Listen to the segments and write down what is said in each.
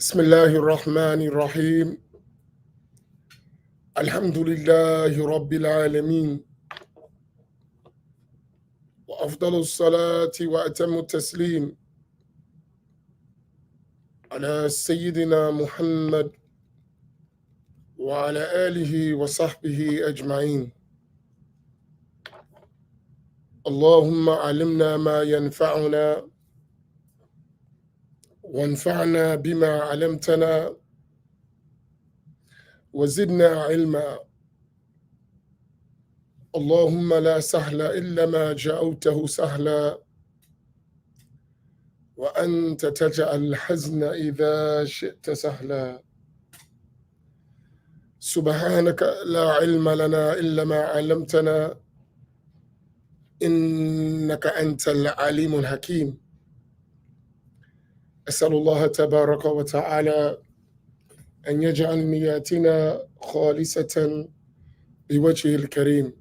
بسم الله الرحمن الرحيم. الحمد لله رب العالمين، وأفضل الصلاة وأتم التسليم على سيدنا محمد وعلى آله وصحبه أجمعين. اللهم علمنا ما ينفعنا وانفعنا بما علمتنا وزدنا علما. اللهم لا سهل إلا ما جعلته سهلا، وأنت تجعل الحزن إذا شئت سهلا. سبحانك لا علم لنا إلا ما علمتنا، إنك أنت العليم الحكيم. أسأل الله تبارك وتعالى أن يجعل نياتنا خالصة لوجهه الكريم.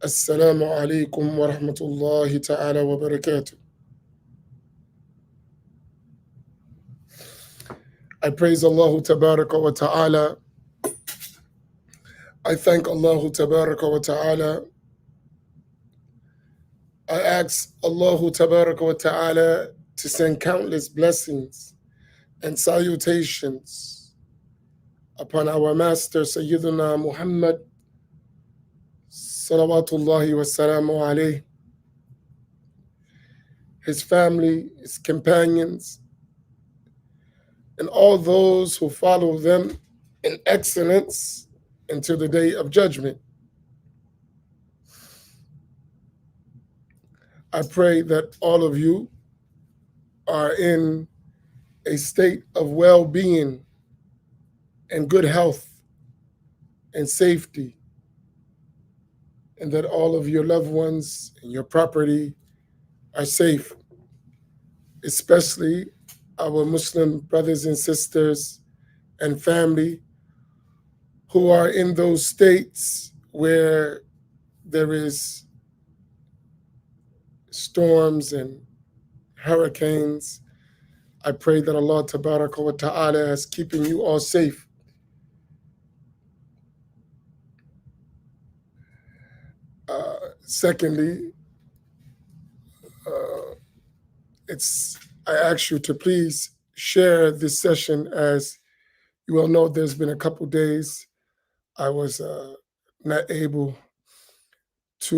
السلام عليكم ورحمة الله تعالى وبركاته. I praise Allah Tabaraka wa Ta'ala. I thank Allah Tabaraka wa Ta'ala. I ask Allah Tabaraka wa Ta'ala to send countless blessings and salutations upon our master Sayyiduna Muhammad salawatullahi wa salamu alayhi, his family, his companions, and all those who follow them in excellence until the day of judgment. I pray that all of you are in a state of well-being and good health and safety, and that all of your loved ones and your property are safe, especially our Muslim brothers and sisters and family who are in those states where there is storms and hurricanes. I pray that Allah Tabaraka wa Ta'ala is keeping you all safe. Secondly, I ask you to please share this session. As you all know, there's been a couple days I was not able to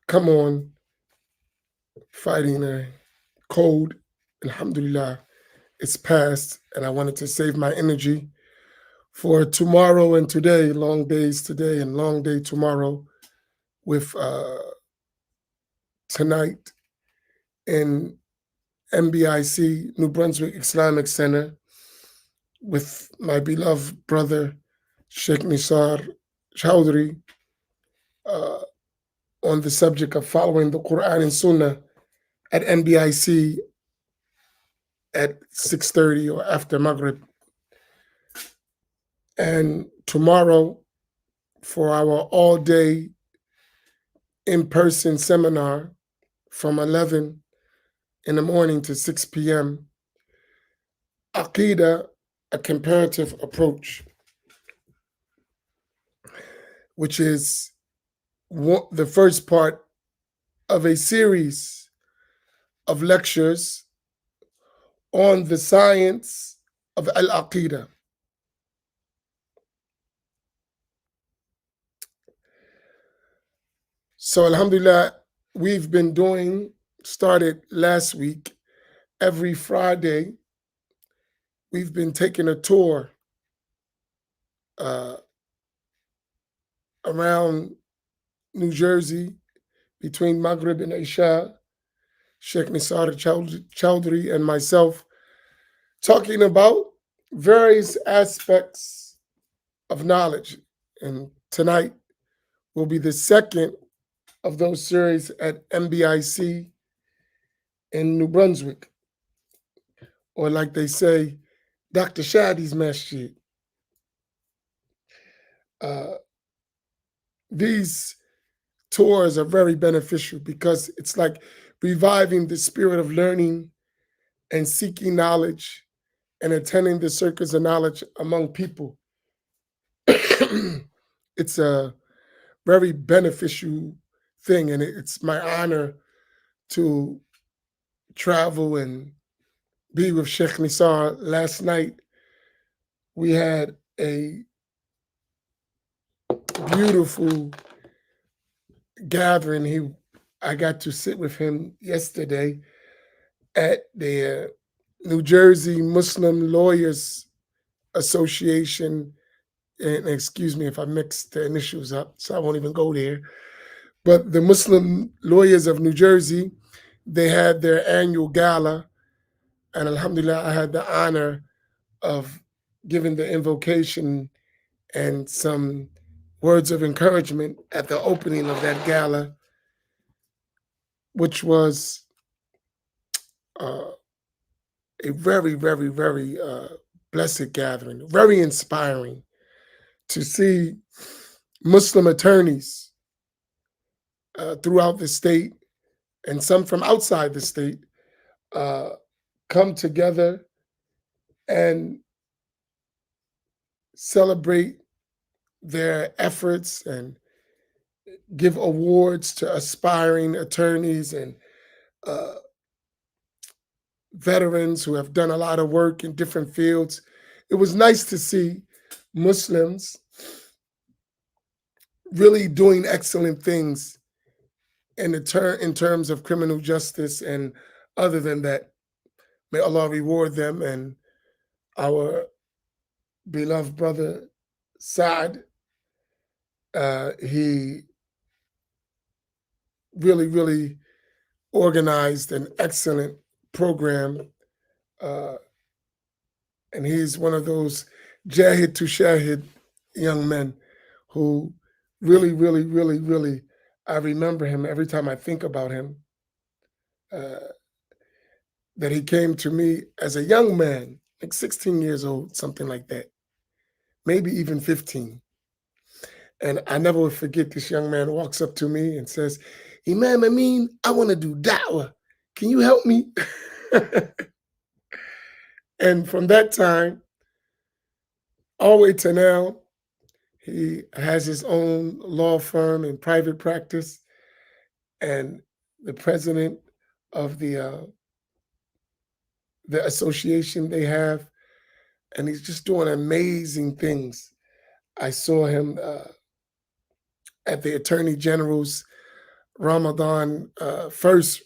come on, fighting a cold. Alhamdulillah, it's passed, and I wanted to save my energy for tomorrow and today, long days today and long day tomorrow, with tonight in MBIC, New Brunswick Islamic Center, with my beloved brother, Sheikh Nisar Chowdhury, on the subject of following the Quran and Sunnah at MBIC at 6:30 or after Maghrib. And tomorrow, for our all-day in-person seminar from 11 in the morning to 6 p.m., Aqidah, a comparative approach, which is the first part of a series of lectures on the science of al-Aqidah. So alhamdulillah, we've been started last week, every Friday, we've been taking a tour around New Jersey between Maghrib and Isha, Sheikh Nisar Chowdhury and myself, talking about various aspects of knowledge. And tonight will be the second of those series at MBIC in New Brunswick, or like they say, Dr. Shadi's Masjid. These tours are very beneficial because it's like reviving the spirit of learning and seeking knowledge and attending the circles of knowledge among people. It's a very beneficial thing, and it's my honor to travel and be with Sheikh Nisar. Last night, we had a beautiful gathering. I got to sit with him yesterday at the New Jersey Muslim Lawyers Association. And excuse me if I mixed the initials up, so I won't even go there. But the Muslim Lawyers of New Jersey, they had their annual gala, and alhamdulillah, I had the honor of giving the invocation and some words of encouragement at the opening of that gala, which was uh, a very, very, very blessed gathering, very inspiring to see Muslim attorneys throughout the state and some from outside the state uh, come together and celebrate their efforts and give awards to aspiring attorneys and uh, veterans who have done a lot of work in different fields. It was nice to see Muslims really doing excellent things in terms of criminal justice, and other than that, may Allah reward them. And our beloved brother Saad, he really, really organized an excellent program, uh, and he's one of those jahid to shahid young men who really, really, really, really, I remember him every time I think about him, that he came to me as a young man, like 16 years old, something like that, maybe even 15. And I never would forget, this young man walks up to me and says, Imam Amin, I want to do da'wah. Can you help me? And from that time, all the way to now, he has his own law firm and private practice, and the president of the association they have, and he's just doing amazing things. I saw him at the Attorney General's Ramadan first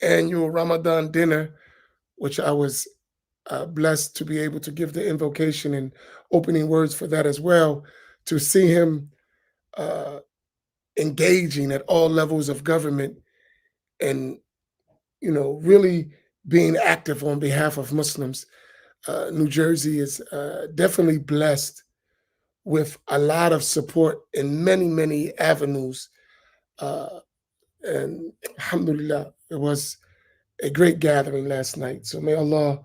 annual Ramadan dinner, which I was blessed to be able to give the invocation and opening words for that as well. To see him engaging at all levels of government and really being active on behalf of Muslims. New Jersey is definitely blessed with a lot of support in many, many avenues. And alhamdulillah, it was a great gathering last night. So may Allah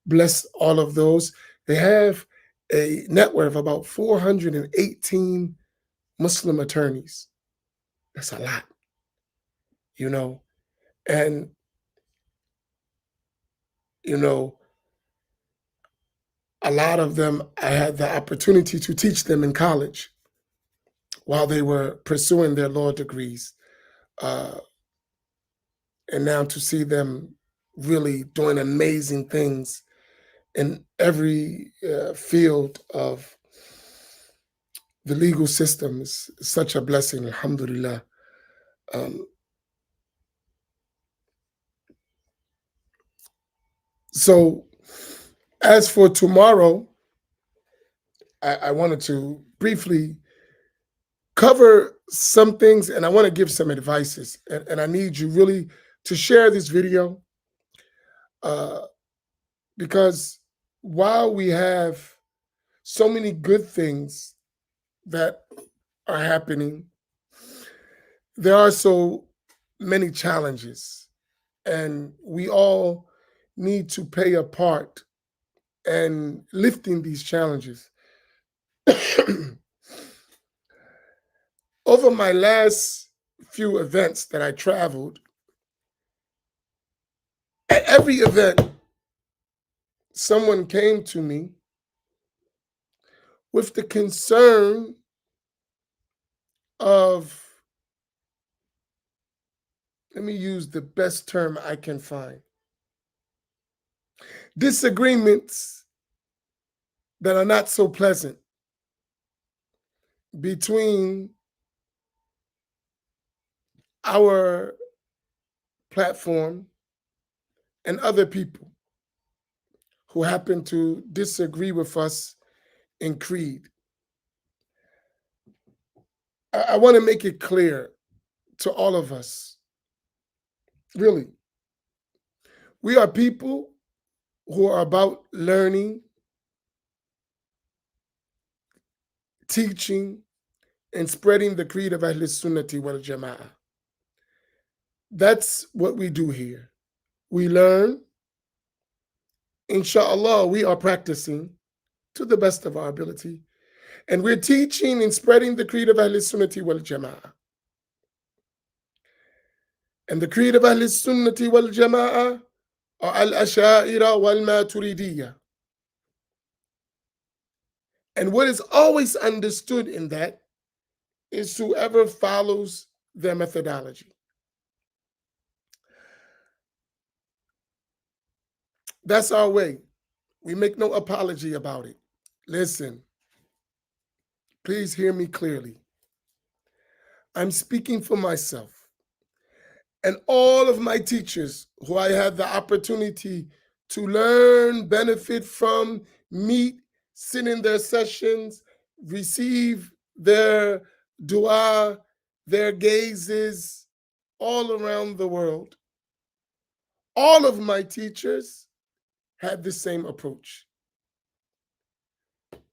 bless all of those. They have a network of about 418 Muslim attorneys. That's a lot, and a lot of them, I had the opportunity to teach them in college while they were pursuing their law degrees. And now to see them really doing amazing things in every field of the legal system is such a blessing, alhamdulillah. So as for tomorrow, I wanted to briefly cover some things, and I want to give some advices. And I need you really to share this video because while we have so many good things that are happening, there are so many challenges, and we all need to play a part in lifting these challenges. Over my last few events that I traveled, At every event, someone came to me with the concern of, let me use the best term I can find, disagreements that are not so pleasant between our platform and other people who happen to disagree with us in creed. I want to make it clear to all of us, really, we are people who are about learning, teaching, and spreading the creed of Ahl Sunnati wal Jama'ah. That's what we do here. We learn. Inshallah, we are practicing to the best of our ability. And we're teaching and spreading the creed of Ahl Sunnati wal Jama'ah. And the creed of Ahl Sunnati wal Jama'ah are al-Asha'ira wal Maturidiyya. And what is always understood in that is whoever follows their methodology. That's our way. We make no apology about it. Listen, please hear me clearly. I'm speaking for myself and all of my teachers who I had the opportunity to learn, benefit from, meet, sit in their sessions, receive their dua, their gazes all around the world. All of my teachers had the same approach.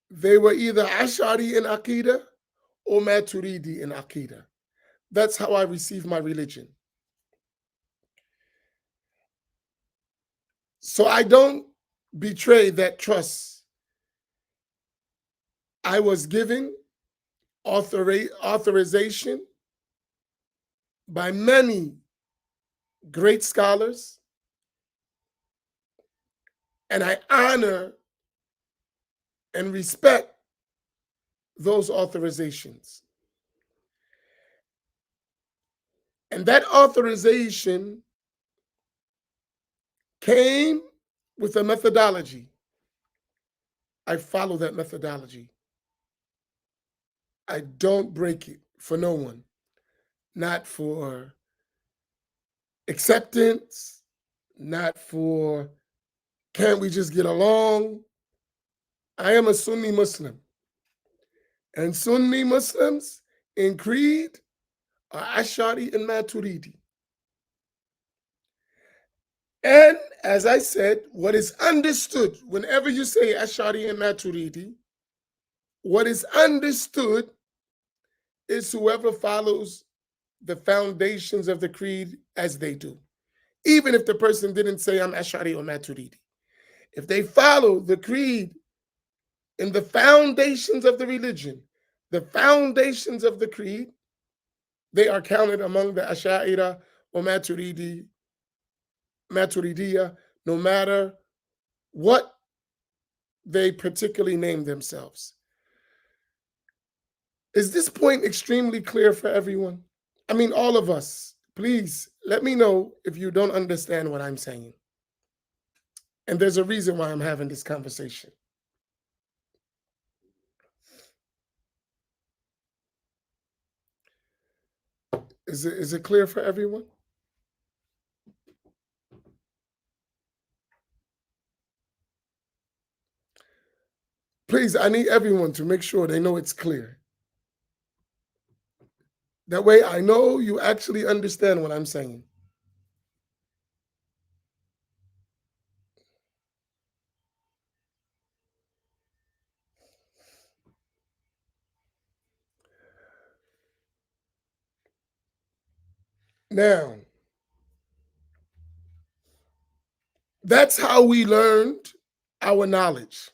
They were either Ash'ari in Aqidah or Maturidi in Aqidah. That's how I received my religion. So I don't betray that trust. I was given authorization by many great scholars, and I honor and respect those authorizations. And that authorization came with a methodology. I follow that methodology. I don't break it for no one, not for acceptance, not for can't we just get along. I am a Sunni Muslim. And Sunni Muslims in creed are Ash'ari and Maturidi. And as I said, what is understood, whenever you say Ash'ari and Maturidi, what is understood is whoever follows the foundations of the creed as they do. Even if the person didn't say I'm Ash'ari or Maturidi. If they follow the creed in the foundations of the religion, the foundations of the creed, they are counted among the Ash'ira or Maturidiyya, no matter what they particularly name themselves. Is this point extremely clear for everyone? I mean, all of us, please let me know if you don't understand what I'm saying. And there's a reason why I'm having this conversation. Is it clear for everyone? Please, I need everyone to make sure they know it's clear. That way I know you actually understand what I'm saying. Now, that's how we learned our knowledge.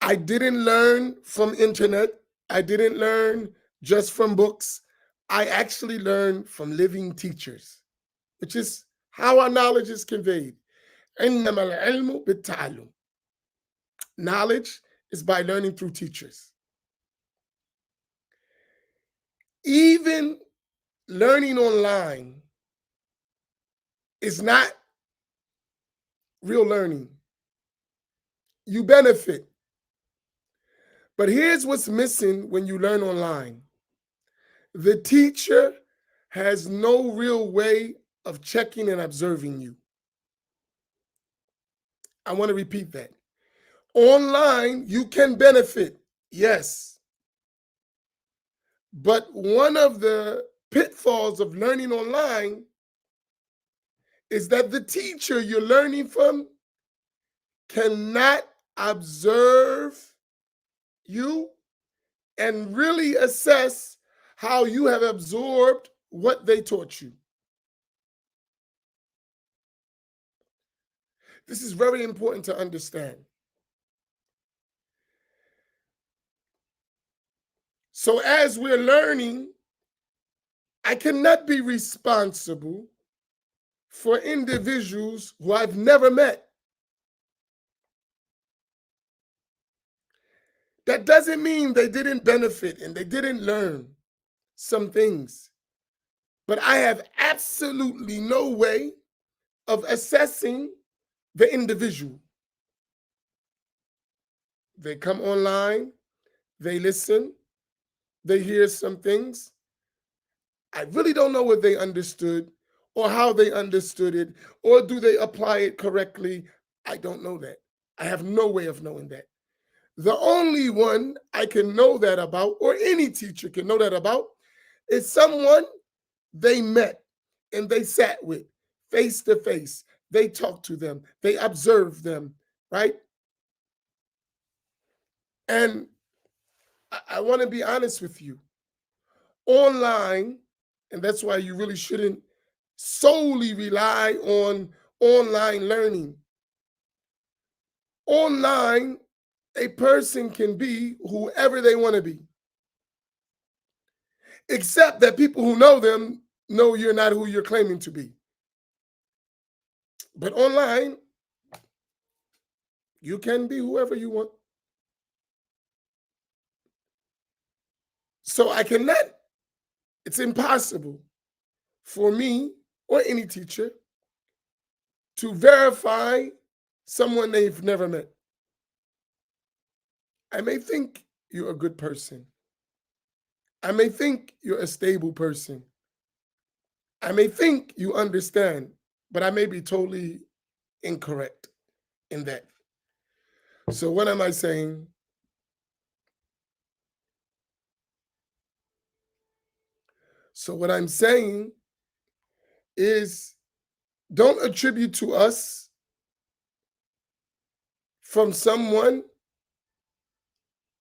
I didn't learn from internet. I didn't learn just from books. I actually learned from living teachers, which is How our knowledge is conveyed. إنما العلم بالتعلم. Knowledge is by learning through teachers. Even learning online is not real learning. You benefit. But here's what's missing when you learn online. The teacher has no real way of checking and observing you. I want to repeat that. Online, you can benefit, yes. But one of the pitfalls of learning online is that the teacher you're learning from cannot observe you and really assess how you have absorbed what they taught you. This is very important to understand. So as we're learning, I cannot be responsible for individuals who I've never met. That doesn't mean they didn't benefit and they didn't learn some things. But I have absolutely no way of assessing the individual. They come online, they listen, they hear some things. I really don't know what they understood or how they understood it, or do they apply it correctly? I don't know that. I have no way of knowing that. The only one I can know that about, or any teacher can know that about, is someone they met and they sat with face to face. They talked to them, they observed them, right? And I want to be honest with you. Online, and that's why you really shouldn't solely rely on online learning. Online, a person can be whoever they want to be, except that people who know them know you're not who you're claiming to be. But online, you can be whoever you want. So I cannot, it's impossible for me or any teacher to verify someone they've never met. I may think you're a good person. I may think you're a stable person. I may think you understand, but I may be totally incorrect in that. So what am I saying? So what I'm saying is, don't attribute to us from someone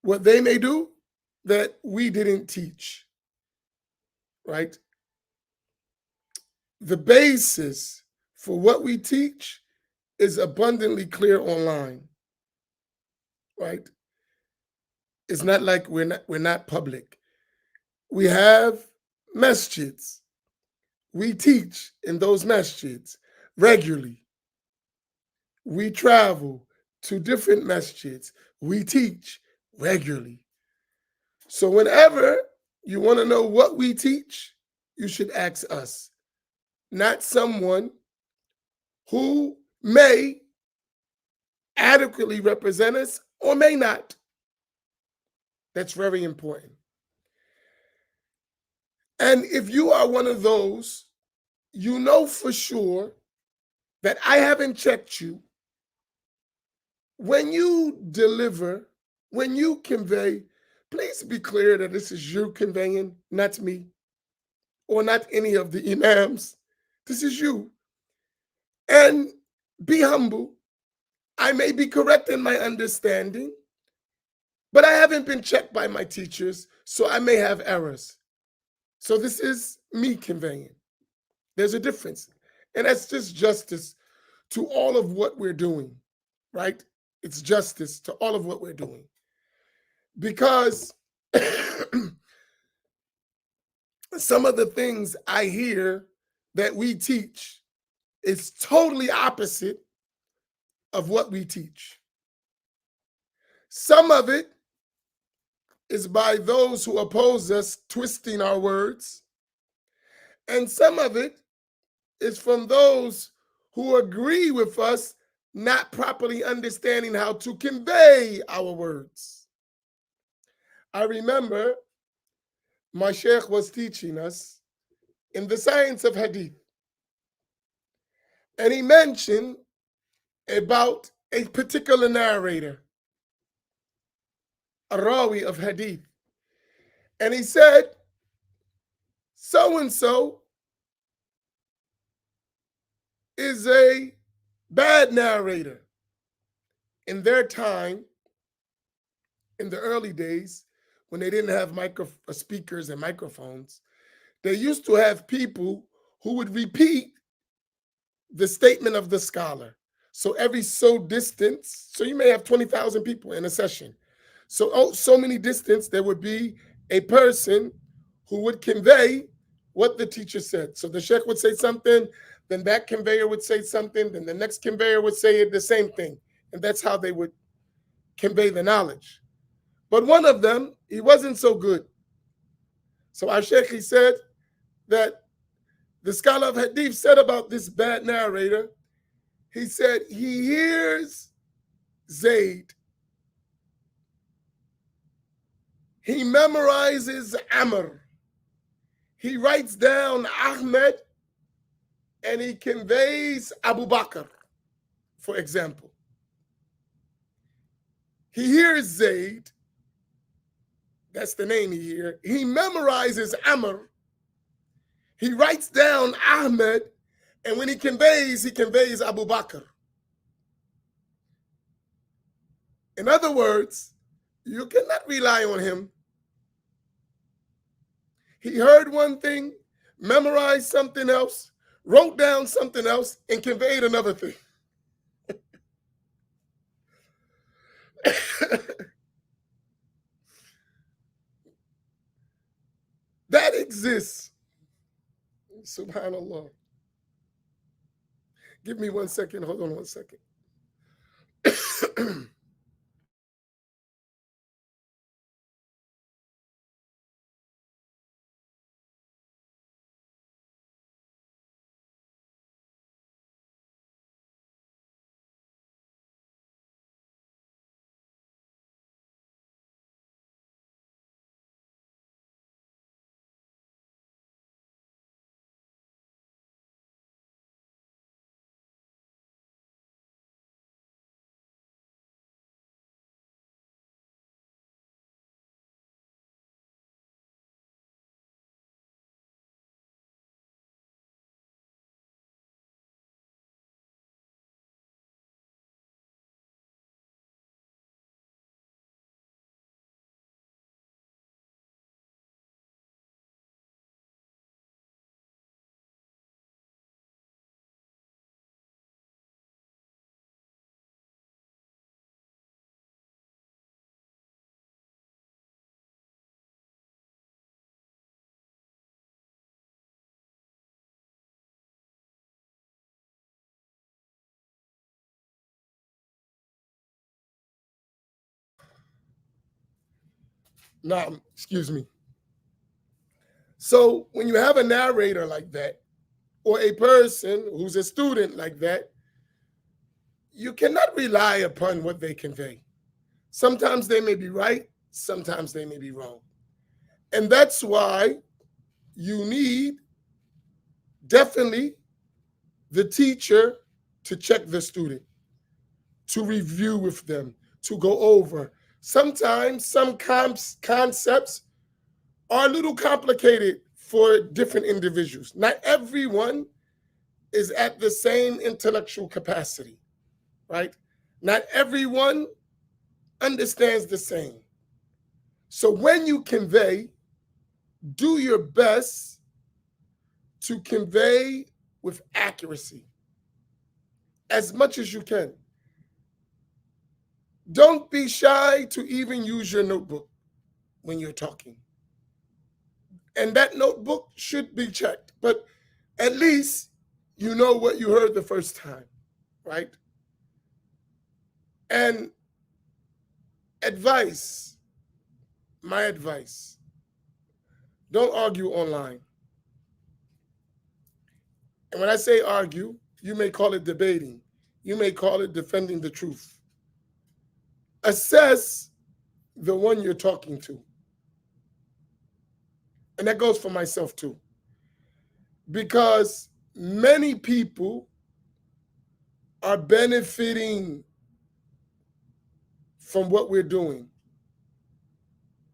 what they may do that we didn't teach, right? The basis for what we teach is abundantly clear online, right? It's not like we're not public. We have masjids. We teach in those masjids regularly. We travel to different masjids. We teach regularly. So whenever you want to know what we teach, you should ask us, not someone who may adequately represent us or may not. That's very important. And if you are one of those, you know for sure that I haven't checked you. When you deliver, when you convey, please be clear that this is you conveying, not me, or not any of the imams. This is you. And be humble. I may be correct in my understanding, but I haven't been checked by my teachers, so I may have errors. So this is me conveying. There's a difference. And that's just justice to all of what we're doing, right? It's justice to all of what we're doing. Because some of the things I hear that we teach is totally opposite of what we teach. Some of it is by those who oppose us twisting our words, and some of it is from those who agree with us not properly understanding how to convey our words. I remember my sheikh was teaching us in the science of hadith, and he mentioned about a particular narrator, a rawi of hadith, and he said, so-and-so is a bad narrator. In their time, in the early days, when they didn't have speakers and microphones, they used to have people who would repeat the statement of the scholar. So every so distance, so you may have 20,000 people in a session. So many distance, there would be a person who would convey what the teacher said. So the sheikh would say something, then that conveyor would say something, then the next conveyor would say the same thing. And that's how they would convey the knowledge. But one of them, he wasn't so good. So our sheikh, he said that the scholar of hadith said about this bad narrator, he said he hears Zayd. He memorizes Amr. He writes down Ahmed, and he conveys Abu Bakr, for example. He hears Zayd. That's the name he hears. He memorizes Amr. He writes down Ahmed, and when he conveys Abu Bakr. In other words, you cannot rely on him. He heard one thing, memorized something else, wrote down something else, and conveyed another thing. That exists. Subhanallah. Give me 1 second. Hold on 1 second. Now, excuse me. So when you have a narrator like that, or a person who's a student like that, you cannot rely upon what they convey. Sometimes they may be right, sometimes they may be wrong. And that's why you need definitely the teacher to check the student, to review with them, to go over. Sometimes some concepts are a little complicated for different individuals. Not everyone is at the same intellectual capacity, right? Not everyone understands the same. So when you convey, do your best to convey with accuracy as much as you can. Don't be shy to even use your notebook when you're talking. And that notebook should be checked, but at least you know what you heard the first time, right? And advice, my advice, don't argue online. And when I say argue, you may call it debating. You may call it defending the truth. Assess the one you're talking to. And that goes for myself too. Because many people are benefiting from what we're doing.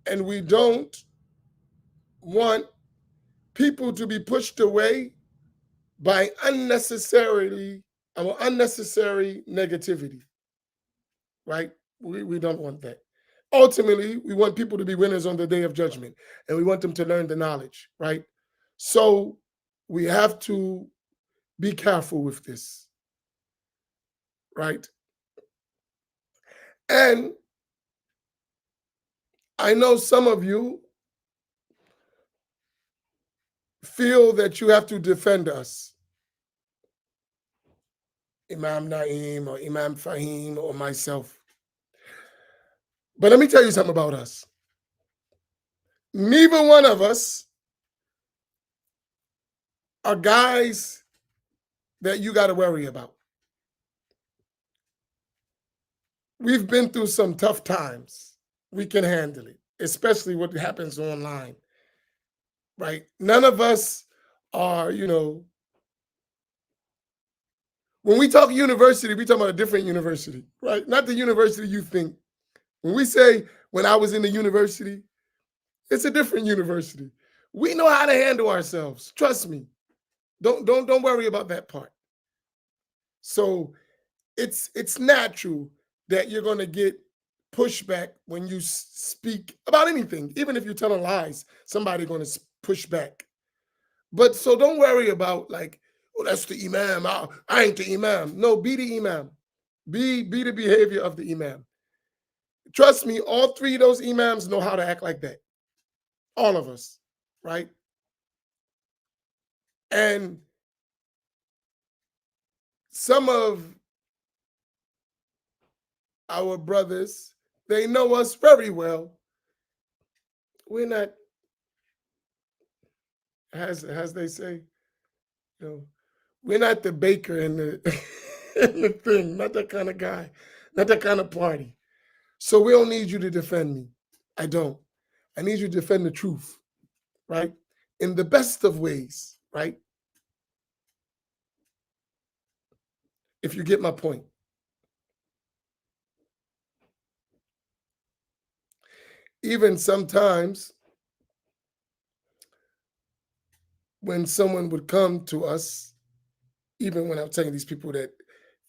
And we don't want people to be pushed away by unnecessary negativity, right? We don't want that. Ultimately, we want people to be winners on the day of judgment, and we want them to learn the knowledge, right? So we have to be careful with this, right? And I know some of you feel that you have to defend us, Imam Naim or Imam Fahim or myself. But let me tell you something about us. Neither one of us are guys that you got to worry about. We've been through some tough times. We can handle it, especially what happens online, right? None of us are, when we talk university, we talk about a different university, right? Not the university you think. When we say, when I was in the university, it's a different university. We know how to handle ourselves. Trust me. Don't worry about that part. So it's natural that you're going to get pushback when you speak about anything. Even if you're telling lies, somebody's going to push back. But so don't worry about like, oh, that's the imam. I ain't the imam. No, be the imam. Be the behavior of the imam. Trust me, all three of those imams know how to act like that. All of us, right? And some of our brothers, they know us very well. We're not, as they say, we're not the baker in the, in the thing, not that kind of guy, not that kind of party. So we don't need you to defend me. I don't. I need you to defend the truth, right? In the best of ways, right? If you get my point. Even sometimes when someone would come to us, even when I'm telling these people that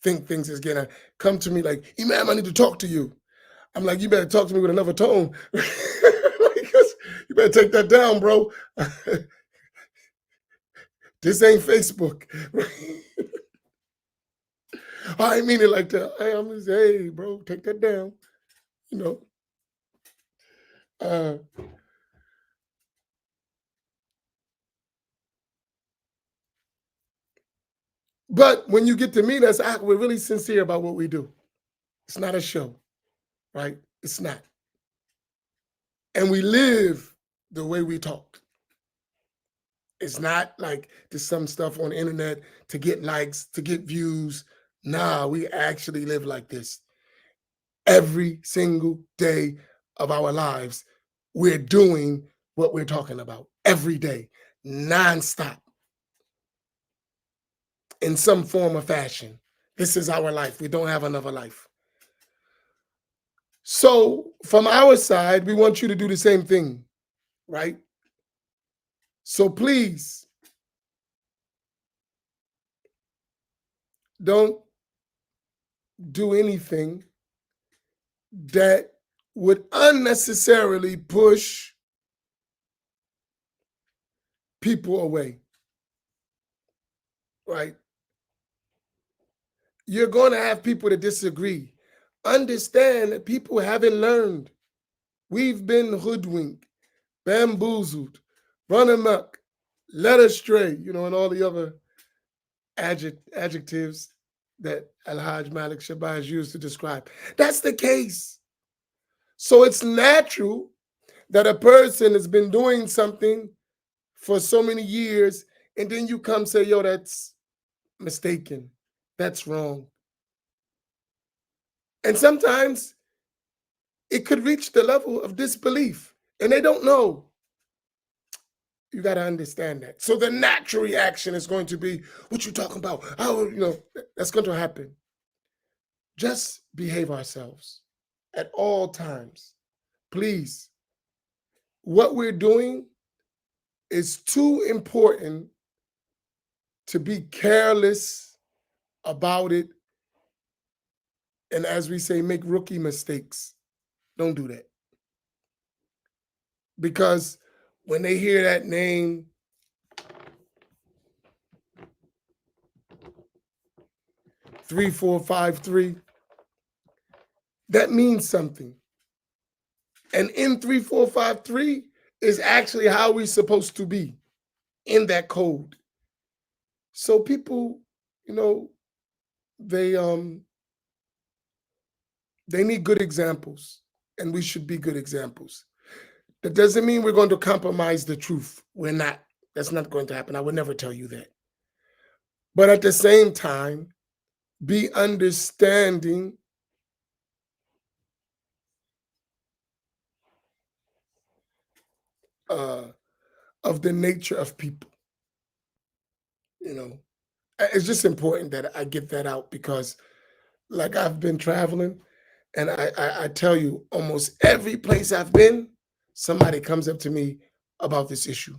think things is gonna come to me like, Imam, I need to talk to you. I'm like, you better talk to me with another tone. Because you better take that down, bro. This ain't Facebook. I mean it like that. I'm just, hey, bro, take that down. But when you get to meet us, we're really sincere about what we do. It's not a show, right? It's not. And we live the way we talk. It's not like there's some stuff on the internet to get likes, to get views. Nah, we actually live like this. Every single day of our lives, we're doing what we're talking about every day, nonstop, in some form or fashion. This is our life. We don't have another life. So from our side, we want you to do the same thing, right? So please, don't do anything that would unnecessarily push people away, right? You're going to have people that disagree. Understand that people haven't learned. We've been hoodwinked, bamboozled, run amok, led astray, and all the other adjectives that Al-Hajj Malik Shabazz used to describe. That's the case. So it's natural that a person has been doing something for so many years, and then you come say, yo, that's mistaken. That's wrong. And sometimes it could reach the level of disbelief, and they don't know. You got to understand that. So the natural reaction is going to be, what you talking about? How, that's going to happen. Just behave ourselves at all times. Please. What we're doing is too important to be careless about it. And as we say, make rookie mistakes. Don't do that. Because when they hear that name, 3453, that means something. And in 3453 is actually how we're supposed to be in that code. So people, they need good examples, and we should be good examples. That doesn't mean we're going to compromise the truth. We're not. That's not going to happen. I would never tell you that. But at the same time, be understanding of the nature of people. It's just important that I get that out, because like I've been traveling, and I tell you, almost every place I've been, somebody comes up to me about this issue,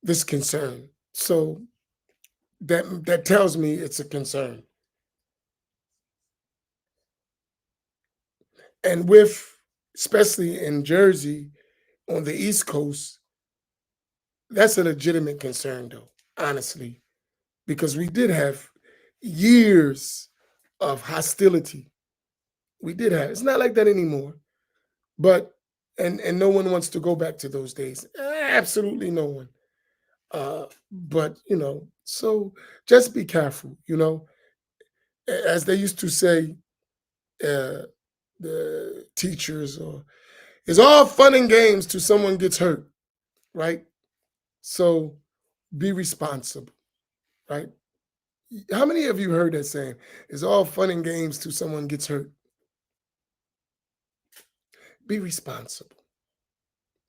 this concern. So that tells me it's a concern. And especially in Jersey, on the East Coast, that's a legitimate concern, though, honestly, because we did have years of hostility. We did have. It's not like that anymore. But and no one wants to go back to those days. Absolutely no one. But so just be careful. As they used to say, the teachers, or it's all fun and games till someone gets hurt, right? So be responsible, right? How many of you heard that saying? It's all fun and games till someone gets hurt. Be responsible,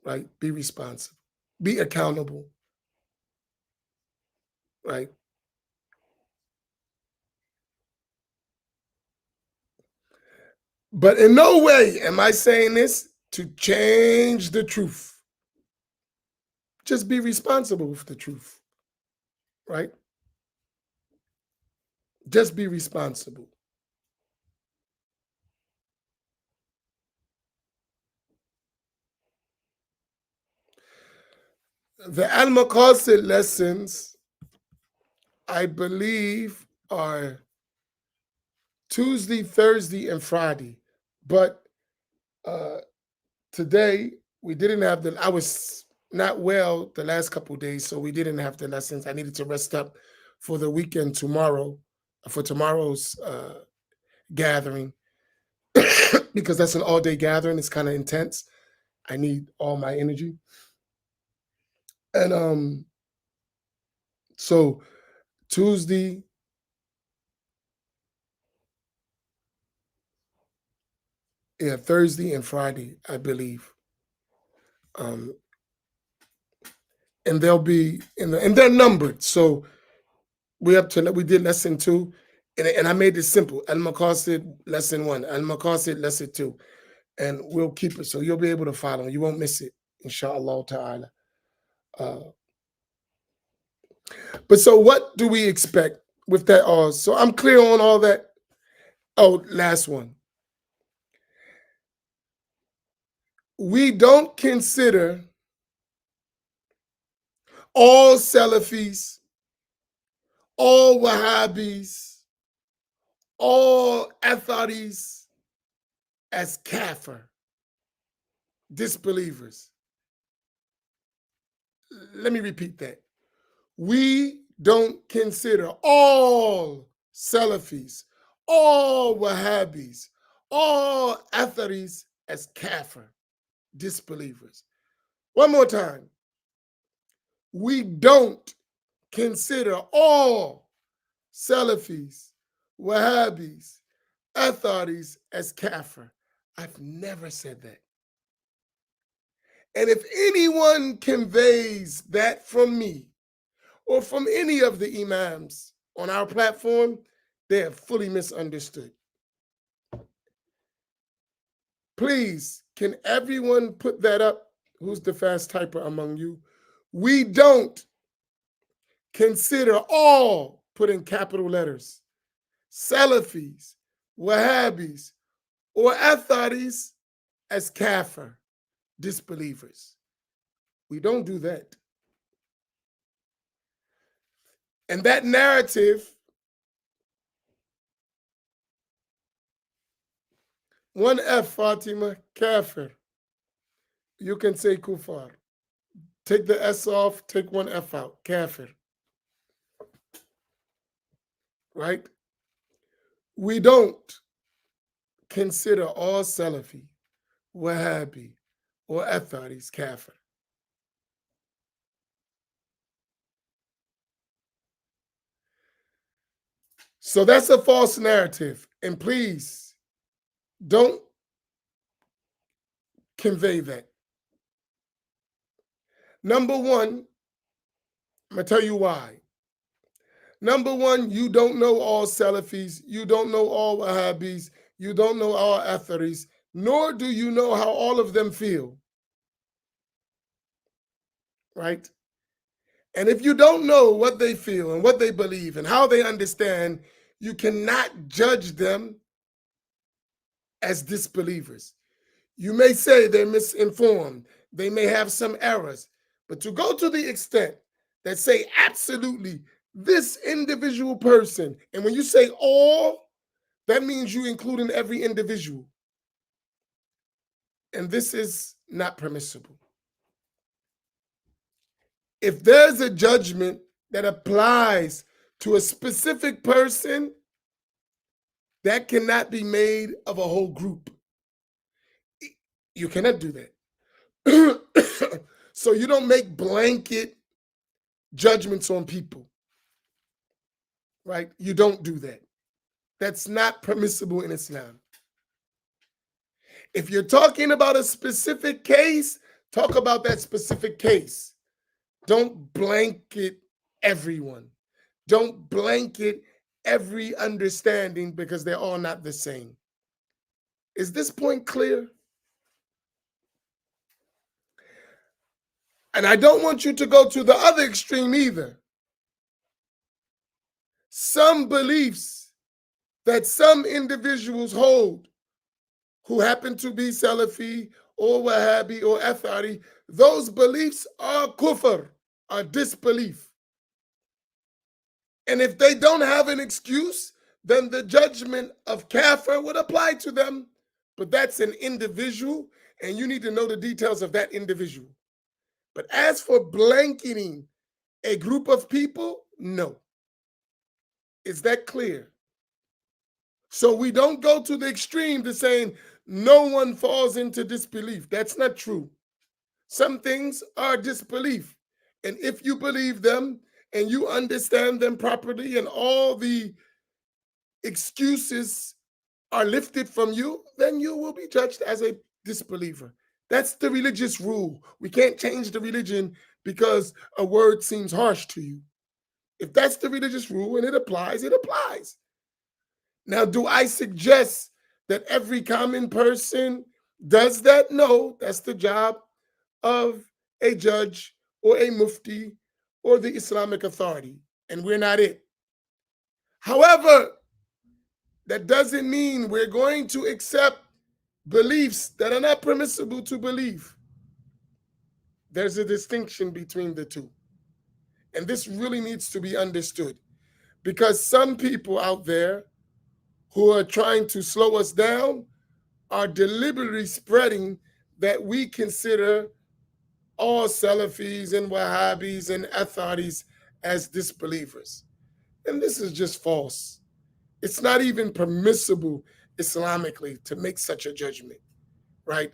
right? Be responsible. Be accountable, right? But in no way am I saying this to change the truth. Just be responsible with the truth, right? Just be responsible. The Al-Maqasid lessons, I believe, are Tuesday, Thursday, and Friday. But today, we didn't have I was not well the last couple of days, so we didn't have the lessons. I needed to rest up for the weekend tomorrow, for tomorrow's gathering, because that's an all-day gathering. It's kind of intense. I need all my energy. And so Tuesday, Thursday and Friday, I believe. And they'll be and they're numbered. So we did lesson 2, and I made it simple. Al-Maqasid lesson 1, Al-Maqasid lesson 2, and we'll keep it so you'll be able to follow. You won't miss it, inshallah ta'ala. But so what do we expect with that all? So I'm clear on all that. Oh, last one. We don't consider all Salafis, all Wahhabis, all Atharis as kafir, disbelievers. Let me repeat that. We don't consider all Salafis, all Wahhabis, all Atharis as kafir, disbelievers. One more time. We don't consider all Salafis, Wahhabis, Atharis as kafir. I've never said that. And if anyone conveys that from me or from any of the imams on our platform, they have fully misunderstood. Please, can everyone put that up? Who's the fast typer among you? We don't consider all, put in capital letters, Salafis, Wahhabis, or Atharis as kafir, disbelievers. We don't do that. And that narrative, one F, Fatima, kafir. You can say kufar. Take the S off, take one F out, kafir. Right? We don't consider all Salafi, Wahhabi, or Atharis kafir. So that's a false narrative. And please don't convey that. Number one, I'm going to tell you why. Number one, you don't know all Salafis, you don't know all Wahhabis, you don't know all Atharis, nor do you know how all of them feel. Right? And if you don't know what they feel and what they believe and how they understand, you cannot judge them as disbelievers. You may say they're misinformed, they may have some errors, but to go to the extent that say absolutely this individual person, and when you say all, that means you include in every individual. And this is not permissible. If there's a judgment that applies to a specific person, that cannot be made of a whole group. You cannot do that. So you don't make blanket judgments on people, right? You don't do that. That's not permissible in Islam. If you're talking about a specific case, talk about that specific case. Don't blanket everyone. Don't blanket every understanding because they're all not the same. Is this point clear? And I don't want you to go to the other extreme either. Some beliefs that some individuals hold who happen to be Salafi or Wahhabi or Athari, those beliefs are kufr, are disbelief. And if they don't have an excuse, then the judgment of kafir would apply to them. But that's an individual, and you need to know the details of that individual. But as for blanketing a group of people, no. Is that clear? So we don't go to the extreme to saying no one falls into disbelief. That's not true. Some things are disbelief. And if you believe them and you understand them properly and all the excuses are lifted from you, then you will be judged as a disbeliever. That's the religious rule. We can't change the religion because a word seems harsh to you. If that's the religious rule and it applies, it applies. Now, do I suggest that every common person does that? No, that's the job of a judge or a mufti or the Islamic authority, and we're not it. However, that doesn't mean we're going to accept beliefs that are not permissible to believe. There's a distinction between the two. And this really needs to be understood because some people out there who are trying to slow us down are deliberately spreading that we consider all Salafis and Wahhabis and Atharis as disbelievers. And this is just false. It's not even permissible Islamically to make such a judgment, right?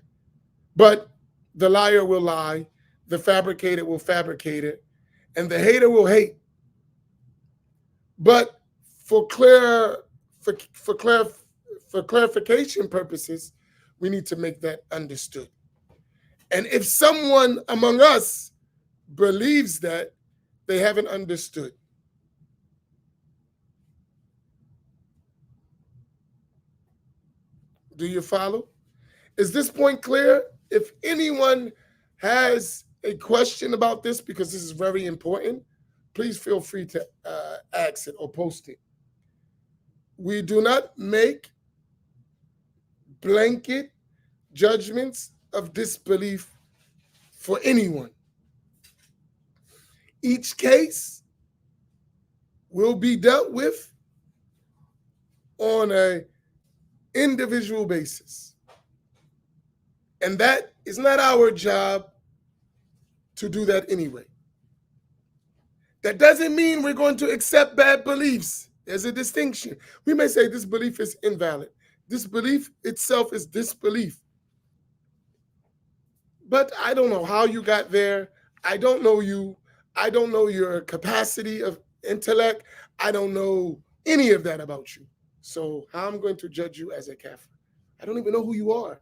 But the liar will lie, the fabricator will fabricate it, and the hater will hate. But for clarification purposes, we need to make that understood. And if someone among us believes that, they haven't understood. Do you follow? Is this point clear? If anyone has a question about this, because this is very important, please feel free to ask it or post it. We do not make blanket judgments of disbelief for anyone. Each case will be dealt with on an individual basis. And that is not our job to do that anyway. That doesn't mean we're going to accept bad beliefs. There's a distinction. We may say this belief is invalid. This belief itself is disbelief. But I don't know how you got there. I don't know you. I don't know your capacity of intellect. I don't know any of that about you. So how I'm going to judge you as a kafir? I don't even know who you are.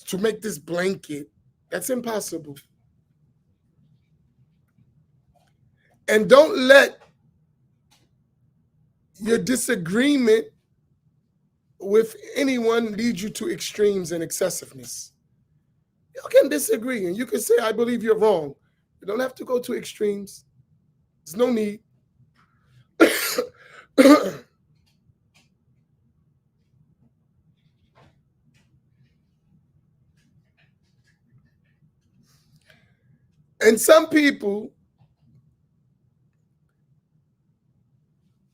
To make this blanket, that's impossible. And don't let your disagreement with anyone lead you to extremes and excessiveness. You can disagree and you can say, I believe you're wrong. You don't have to go to extremes. There's no need. And some people,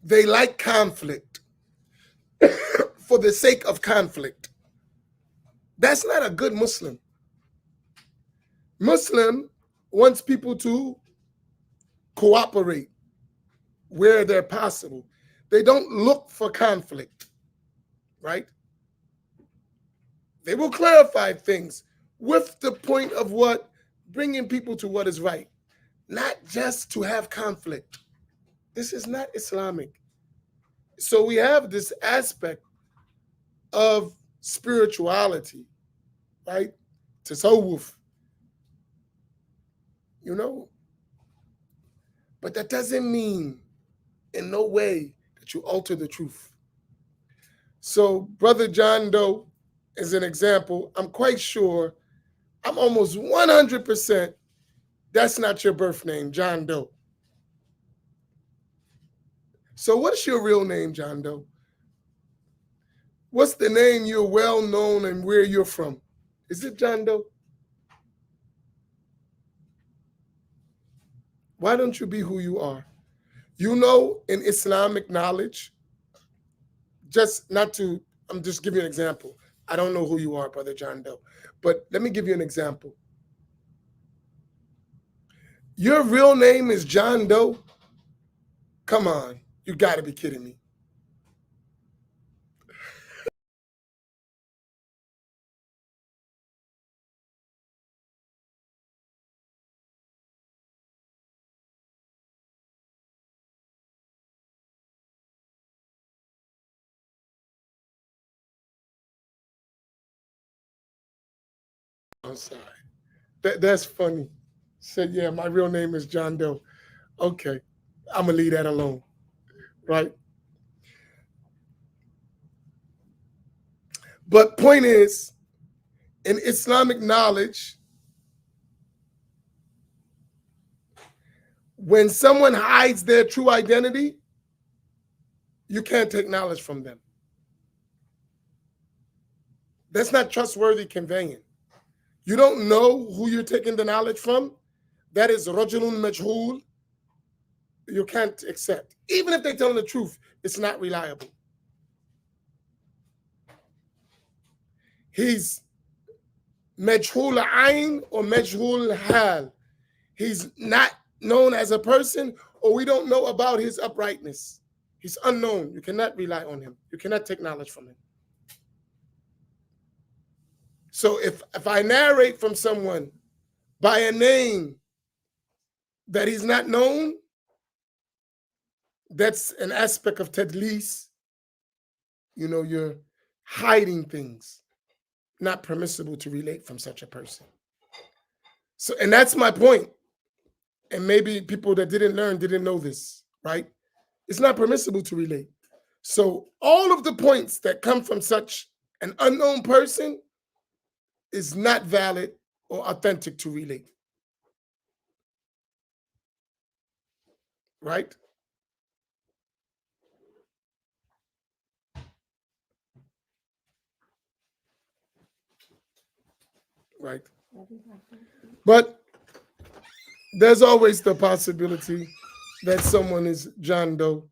they like conflict for the sake of conflict. That's not a good Muslim. Muslim wants people to cooperate where they're possible. They don't look for conflict, right? They will clarify things with the point of what? Bringing people to what is right, not just to have conflict. This is not Islamic. So we have this aspect of spirituality, right? Tasawwuf, but that doesn't mean in no way that you alter the truth. So Brother John Doe is an example. I'm quite sure, I'm almost 100% that's not your birth name, John Doe. So what's your real name, John Doe? What's the name you're well known and where you're from? Is it John Doe? Why don't you be who you are? You know, in Islamic knowledge, I'm just giving you an example. I don't know who you are, Brother John Doe, but let me give you an example. Your real name is John Doe? Come on, you gotta be kidding me. I'm sorry. That's funny. Said, yeah, my real name is John Doe. Okay, I'm gonna leave that alone, right? But point is, in Islamic knowledge, when someone hides their true identity, you can't take knowledge from them. That's not trustworthy conveying. You don't know who you're taking the knowledge from. That is rajulun majhul. You can't accept. Even if they're telling the truth, it's not reliable. He's majhul ayn or majhul hal. He's not known as a person, or we don't know about his uprightness. He's unknown. You cannot rely on him. You cannot take knowledge from him. So if I narrate from someone by a name that he's not known, that's an aspect of tadlis. You're hiding things, not permissible to relate from such a person. So, and that's my point. And maybe people that didn't learn didn't know this, right? It's not permissible to relate. So all of the points that come from such an unknown person is not valid or authentic to relate. Right? Right. But there's always the possibility that someone is John Doe.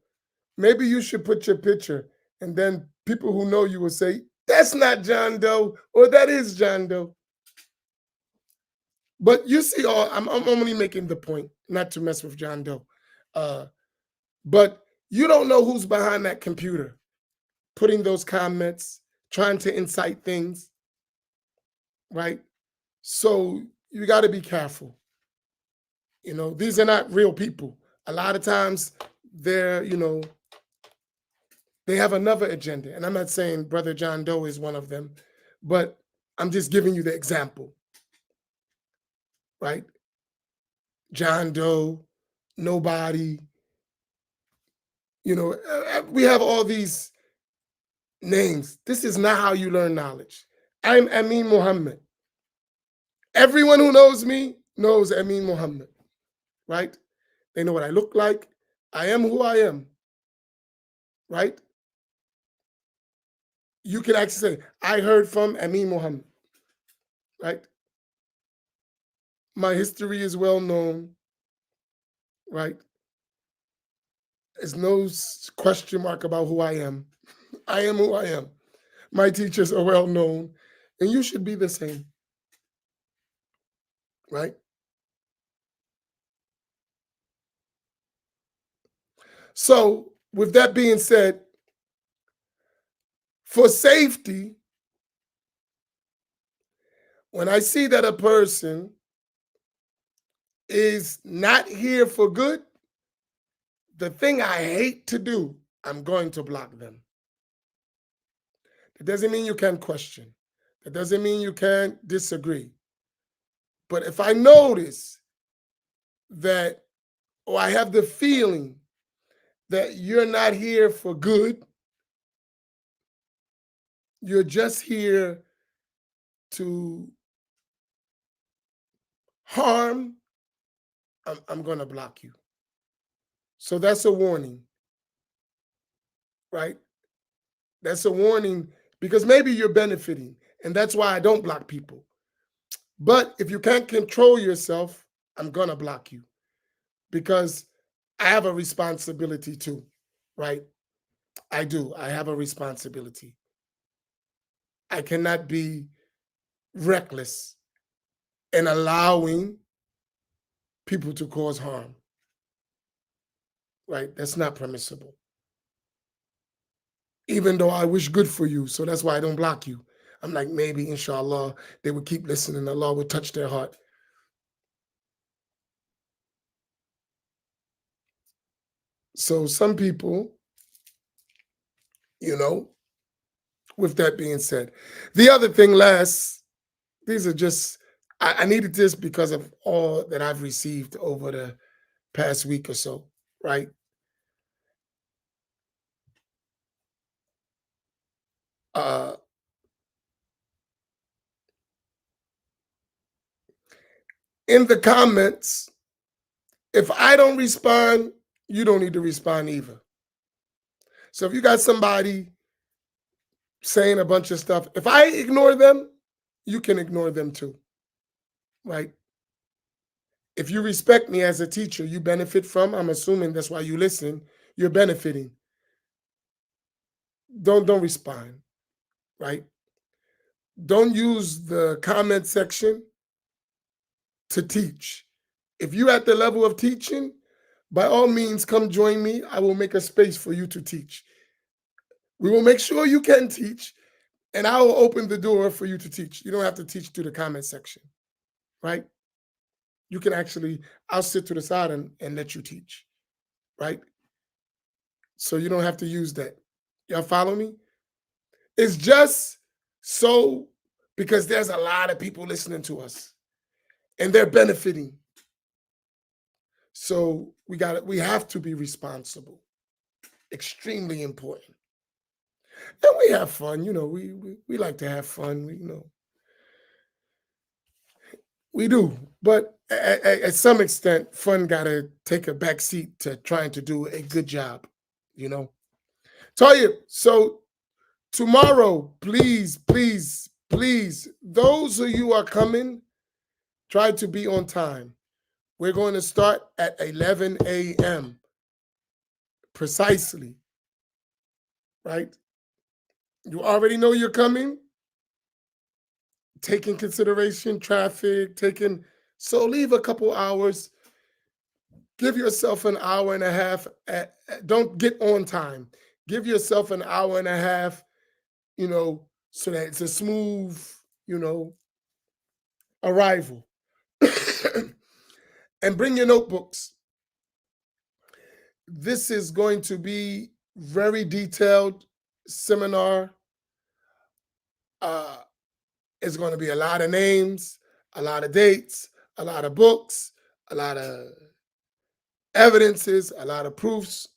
Maybe you should put your picture, and then people who know you will say, that's not John Doe, or that is John Doe. But you see, I'm only making the point, not to mess with John Doe. But you don't know who's behind that computer, putting those comments, trying to incite things, right? So you got to be careful. These are not real people. A lot of times they're, they have another agenda. And I'm not saying Brother John Doe is one of them, but I'm just giving you the example, right? John Doe, nobody, we have all these names. This is not how you learn knowledge. I'm Amin Muhammad. Everyone who knows me knows Amin Muhammad, right? They know what I look like. I am who I am, right? You can actually say, I heard from Amin Muhammad, right? My history is well known, right? There's no question mark about who I am. I am who I am. My teachers are well known, and you should be the same, right? So, with that being said, for safety, when I see that a person is not here for good, the thing I hate to do, I'm going to block them. It doesn't mean you can't question. It doesn't mean you can't disagree. But if I notice that, or I have the feeling that you're not here for good, you're just here to harm, I'm going to block you. So that's a warning, right? That's a warning because maybe you're benefiting, and that's why I don't block people. But if you can't control yourself, I'm going to block you because I have a responsibility too, right? I do. I have a responsibility. I cannot be reckless in allowing people to cause harm, right? That's not permissible. Even though I wish good for you, so that's why I don't block you. I'm like, maybe, inshallah, they would keep listening. Allah would touch their heart. So some people, with that being said, the other thing, these are just, I needed this because of all that I've received over the past week or so, right? In the comments, if I don't respond, you don't need to respond either. So if you got somebody saying a bunch of stuff, if I ignore them, you can ignore them too, right? If you respect me as a teacher, you benefit from, I'm assuming that's why you listen, you're benefiting. Don't respond, right? Don't use the comment section to teach. If you're at the level of teaching, by all means, come join me. I will make a space for you to teach. We will make sure you can teach, and I will open the door for you to teach. You don't have to teach through the comment section, right? You can actually, I'll sit to the side and let you teach, right? So you don't have to use that. Y'all follow me? It's just so because there's a lot of people listening to us and they're benefiting. So we have to be responsible. Extremely important. And we have fun, we like to have fun, we do. But at some extent, fun gotta take a back seat to trying to do a good job, Tell you, so tomorrow, please, please, please, those of you are coming, try to be on time. We're going to start at 11 a.m. precisely, right? You already know you're coming. Take in consideration traffic, so leave a couple hours. Give yourself an hour and a half. Don't get on time. Give yourself an hour and a half, so that it's a smooth, arrival. And bring your notebooks. This is going to be very detailed seminar. It's going to be a lot of names, a lot of dates, a lot of books, a lot of evidences, a lot of proofs.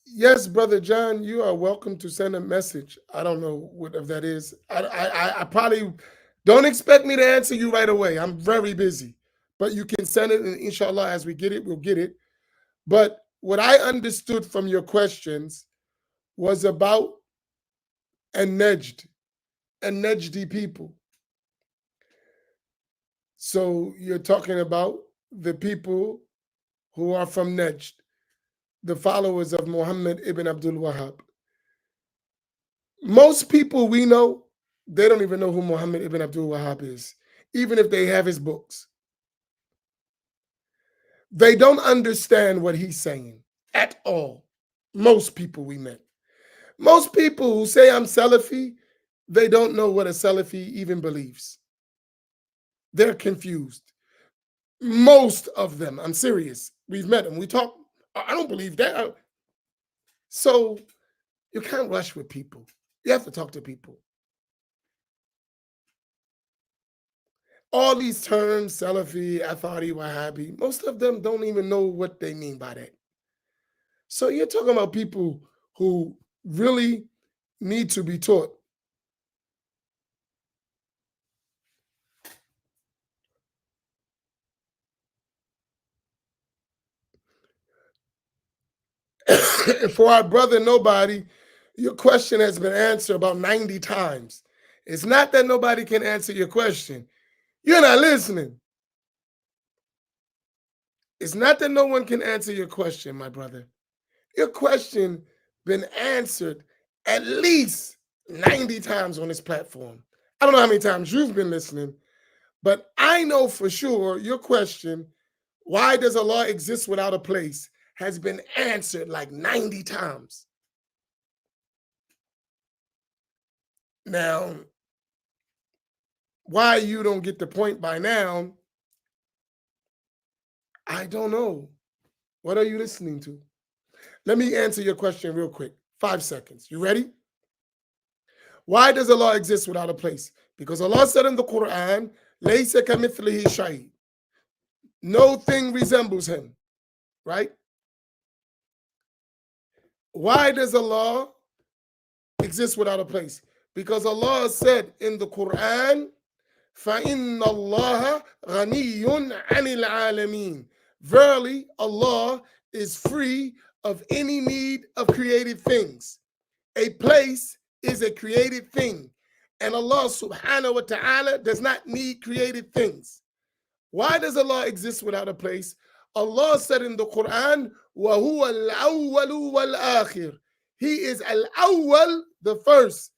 Yes, Brother John, you are welcome to send a message. I don't know what if that is. I probably don't expect me to answer you right away. I'm very busy, but you can send it, and inshallah, as we get it, we'll get it. But what I understood from your questions was about Najdi people. So you're talking about the people who are from Najd, the followers of Muhammad ibn Abdul Wahhab. Most people we know, they don't even know who Muhammad ibn Abdul Wahhab is, even if they have his books. They don't understand what he's saying at all. Most people we met. Most people who say I'm Salafi, they don't know what a Salafi even believes. They're confused. Most of them, I'm serious. We've met them. We talk. I don't believe that. So you can't rush with people. You have to talk to people. All these terms, Salafi, Athari, Wahhabi, most of them don't even know what they mean by that. So you're talking about people who really need to be taught. For our brother Nobody, your question has been answered about 90 times. It's not that nobody can answer your question. You're not listening. It's not that no one can answer your question, my brother. Your question been answered at least 90 times on this platform. I don't know how many times you've been listening, but I know for sure your question, why does Allah exist without a place, has been answered like 90 times. Now, why you don't get the point by now, I don't know. What are you listening to? Let me answer your question real quick. 5 seconds. You ready? Why does Allah exist without a place? Because Allah said in the Quran, "Laysa kamithlihi shay." No thing resembles him, right? Why does Allah exist without a place? Because Allah said in the Quran, فَإِنَّ اللَّهَ غَنِيٌّ عَنِ الْعَالَمِينَ. Verily, Allah is free of any need of created things. A place is a created thing, and Allah subhanahu wa ta'ala does not need created things. Why does Allah exist without a place? Allah said in the Quran, وَهُوَ الْأَوَّلُ وَالْآخِرُ. He is al-awwal, the first,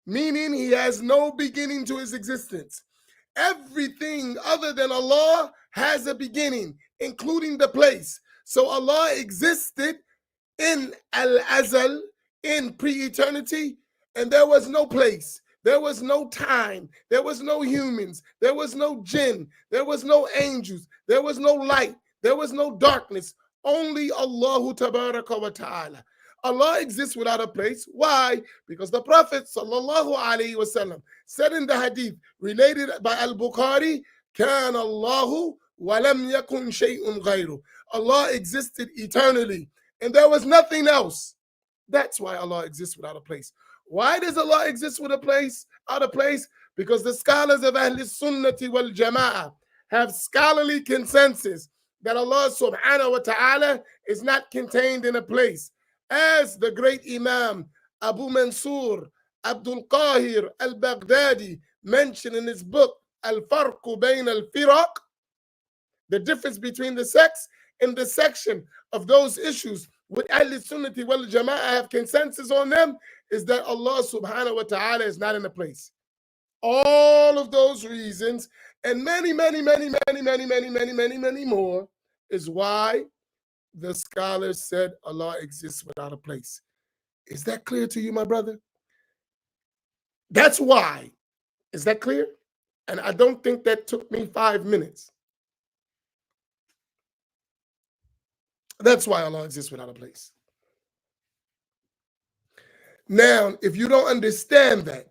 meaning he has no beginning to his existence. Everything other than Allah has a beginning, including the place. So Allah existed in al-azal, in pre-eternity, and there was no place, there was no time, there was no humans, there was no jinn, there was no angels, there was no light, there was no darkness, only Allahu tabaraka wa ta'ala. Allah exists without a place. Why? Because the Prophet sallallahu alaihi wasallam said in the hadith related by Al-Bukhari, كان الله ولم يكن شيء غيره. Allah existed eternally and there was nothing else. That's why Allah exists without a place. Why does Allah exist with a place, out of place? Because the scholars of Ahl Sunnati wal Jama'ah have scholarly consensus that Allah subhanahu wa ta'ala is not contained in a place. As the great Imam Abu Mansur Abdul Qahir al-Baghdadi mentioned in his book Al-Farqu Bayn al-Firaq, the difference between the sects, in the section of those issues with Ahl Sunnati wal Jama'ah have consensus on them, is that Allah subhanahu wa ta'ala is not in a place. All of those reasons and many more is why the scholars said Allah exists without a place. Is that clear to you, my brother? That's why. Is that clear? And I don't think that took me 5 minutes. That's why Allah exists without a place. Now, if you don't understand that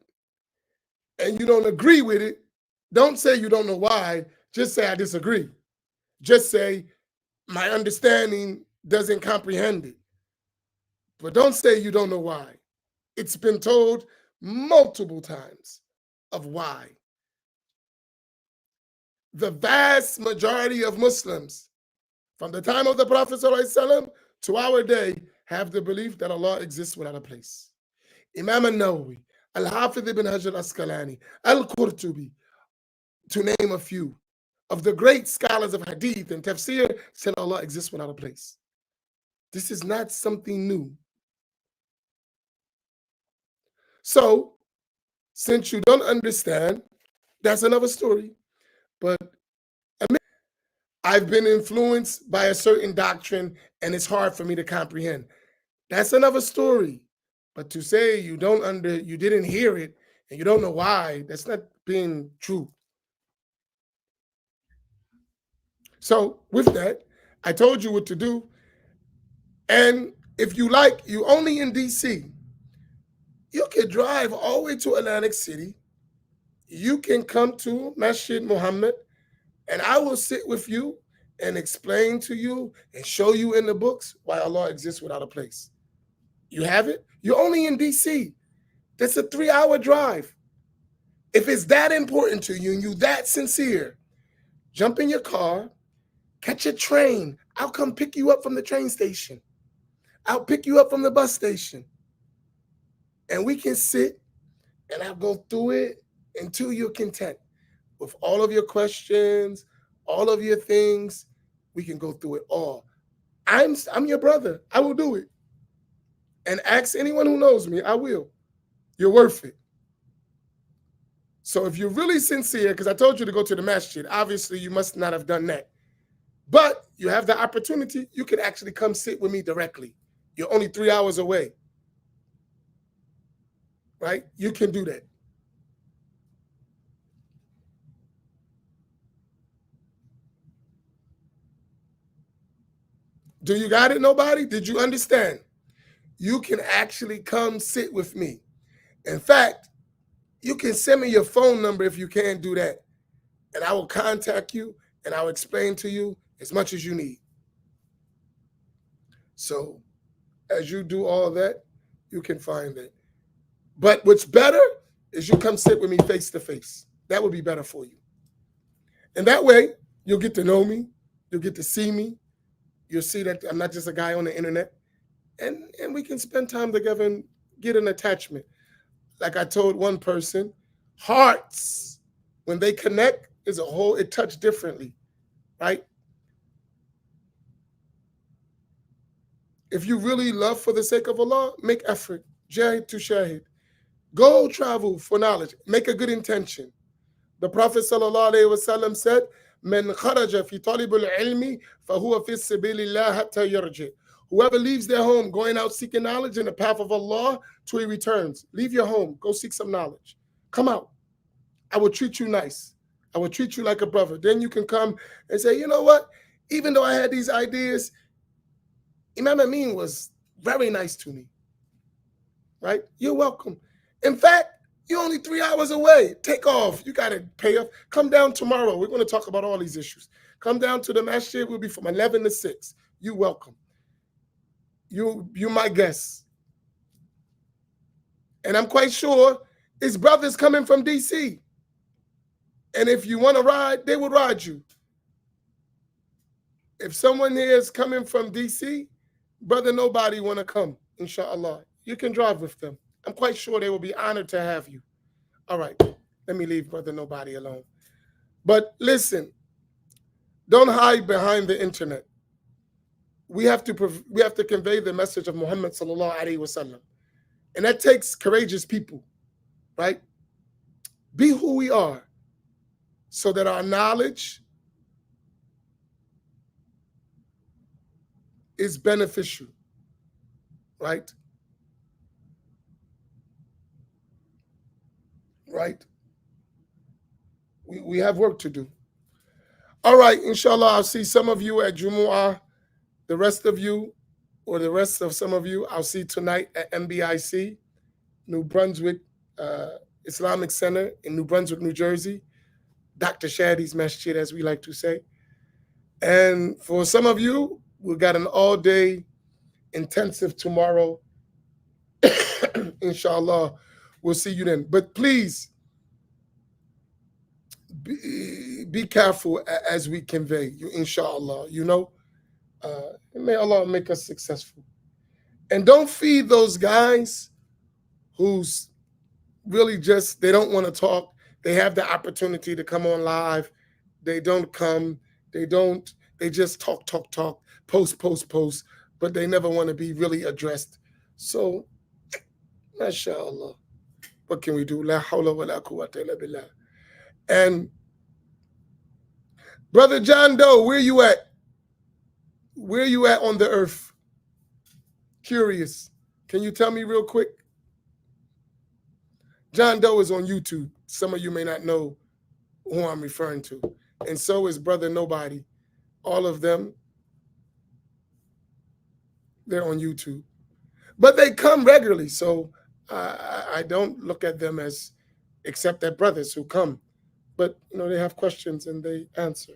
and you don't agree with it, don't say you don't know why. Just say I disagree. Just say my understanding doesn't comprehend it. But don't say you don't know why. It's been told multiple times of why. The vast majority of Muslims, from the time of the Prophet ﷺ to our day, have the belief that Allah exists without a place. Imam al-Nawawi, Al-Hafidh ibn Hajar al-Asqalani, Al-Qurtubi, to name a few, of the great scholars of hadith and tafsir, said Allah exists without a place. This is not something new. So, since you don't understand, that's another story. But I've been influenced by a certain doctrine and it's hard for me to comprehend. That's another story. But to say you didn't hear it and you don't know why, that's not being true. So with that, I told you what to do. And if you like, you only in DC, you can drive all the way to Atlantic City. You can come to Masjid Muhammad and I will sit with you and explain to you and show you in the books why Allah exists without a place. You have it? You're only in DC. That's a 3-hour drive. If it's that important to you and you that sincere, jump in your car, catch a train. I'll come pick you up from the train station. I'll pick you up from the bus station. And we can sit and I'll go through it until you're content. With all of your questions, all of your things, we can go through it all. I'm your brother. I will do it. And ask anyone who knows me, I will. You're worth it. So if you're really sincere, because I told you to go to the masjid, obviously you must not have done that. But you have the opportunity, you can actually come sit with me directly. You're only 3 hours away. Right? You can do that. Do you got it, nobody? Did you understand? You can actually come sit with me. In fact, you can send me your phone number if you can't do that. And I will contact you and I'll explain to you as much as you need. So as you do all that, you can find that. But what's better is you come sit with me face to face. That would be better for you. And that way, you'll get to know me. You'll get to see me. You'll see that I'm not just a guy on the internet. And we can spend time together and get an attachment. Like I told one person, hearts, when they connect, is a whole, it touched differently, right? If you really love for the sake of Allah, make effort. Jahid to shahid. Go travel for knowledge. Make a good intention. The Prophet ﷺ said, "Man kharaja fi talibul ilmi, fahuwa fi sabilillah hatta yarji." Whoever leaves their home going out seeking knowledge in the path of Allah till he returns. Leave your home. Go seek some knowledge. Come out. I will treat you nice. I will treat you like a brother. Then you can come and say, you know what? Even though I had these ideas, Imam Amin was very nice to me. Right? You're welcome. In fact, you're only 3 hours away. Take off. You got to pay off. Come down tomorrow. We're going to talk about all these issues. Come down to the masjid. We'll be from 11 to 6. You're welcome. You my guest. And I'm quite sure it's brothers coming from D.C. And if you want to ride, they will ride you. If someone here is coming from D.C., brother, nobody want to come, inshallah. You can drive with them. I'm quite sure they will be honored to have you. All right, let me leave brother nobody alone. But listen, don't hide behind the internet. We have to convey the message of Muhammad sallallahu alaihi wasallam, and that takes courageous people, right? Be who we are, so that our knowledge is beneficial, right? Right? We have work to do. All right, inshallah, I'll see some of you at Jumu'ah. The rest of you, or the rest of some of you, I'll see tonight at MBIC, New Brunswick Islamic Center in New Brunswick, New Jersey. Dr. Shadi's masjid, as we like to say. And for some of you, we've got an all-day intensive tomorrow. Inshallah, we'll see you then. But please, be careful as we convey you, inshallah, you know. May Allah make us successful. And don't feed those guys who's really just, they don't want to talk. They have the opportunity to come on live. They don't come. They just talk, post, but they never want to be really addressed. So, mashallah, what can we do? La hawla wa la quwwata illa billah. And Brother John Doe, where you at? Where you at on the earth? Curious. Can you tell me real quick? John Doe is on YouTube. Some of you may not know who I'm referring to. And so is Brother Nobody. All of them, they're on YouTube. But they come regularly, so I don't look at them as, except that brothers who come. But, you know, they have questions and they answer.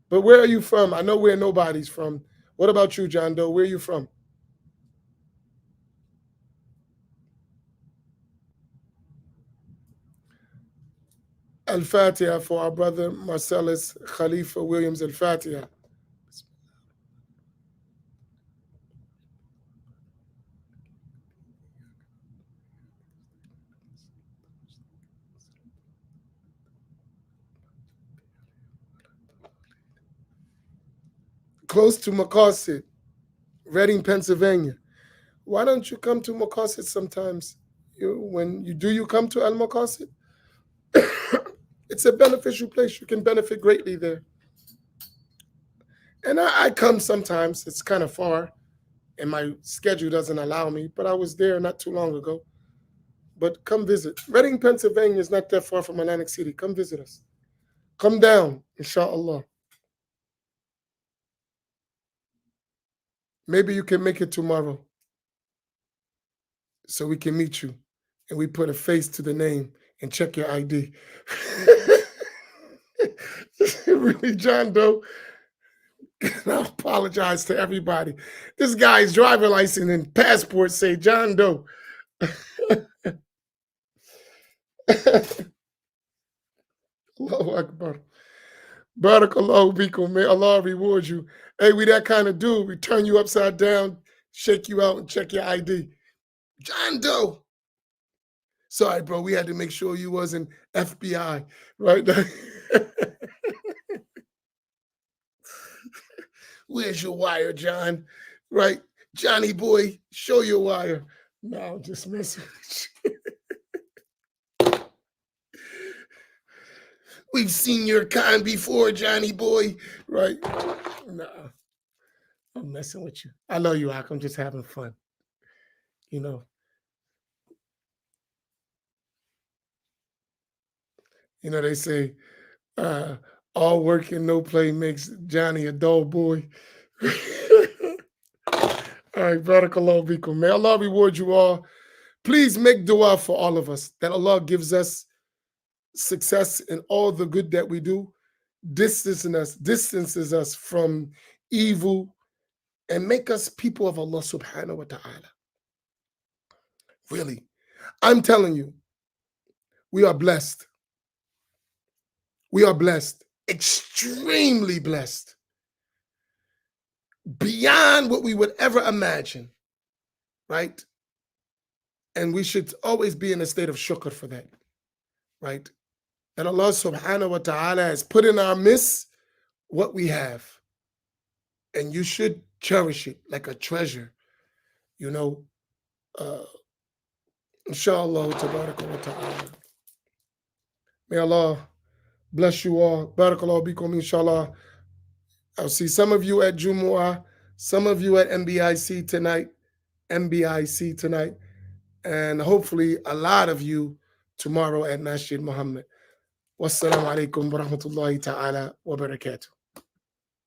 But where are you from? I know where Nobody's from. What about you, John Doe? Where are you from? Al-Fatiha for our brother Marcellus Khalifa Williams. Al-Fatiha. Close to Mocasset, Reading, Pennsylvania. Why don't you come to Mocasset sometimes? Do you come to Al-Mocasset? It's a beneficial place. You can benefit greatly there. And I come sometimes. It's kind of far, and my schedule doesn't allow me, but I was there not too long ago. But come visit. Reading, Pennsylvania is not that far from Atlantic City. Come visit us. Come down, inshallah. Maybe you can make it tomorrow so we can meet you and we put a face to the name and check your ID. Really, John Doe, I apologize to everybody. This guy's driver license and passport say John Doe. Allahu Akbar. Barakallahu bikum. May Allah reward you. Hey, we that kind of dude. We turn you upside down, shake you out, and check your ID. John Doe. Sorry, bro. We had to make sure you wasn't FBI, right? Where's your wire, John? Right? Johnny boy, show your wire. No, I'm just messing with you. We've seen your kind before, Johnny boy, right? No, I'm messing with you. I love you, Ak. I'm just having fun. You know. They say all work and no play makes Johnny a dull boy. All right, barakallahu bikum. May Allah reward you all. Please make dua for all of us, that Allah gives us success in all the good that we do, distances us from evil, and make us people of Allah subhanahu wa ta'ala. Really, I'm telling you, we are blessed. We are blessed, extremely blessed, beyond what we would ever imagine, right? And we should always be in a state of shukr for that, right? That Allah subhanahu wa ta'ala has put in our midst what we have. And you should cherish it like a treasure, Inshallah, tabaraka wa ta'ala. May Allah bless you all. Barakallahu bikum, inshallah. I'll see some of you at Jumu'ah, some of you at MBIC tonight, and hopefully a lot of you tomorrow at Masjid Muhammad. Wassalamu alaikum wa rahmatullahi ta'ala wa barakatuh.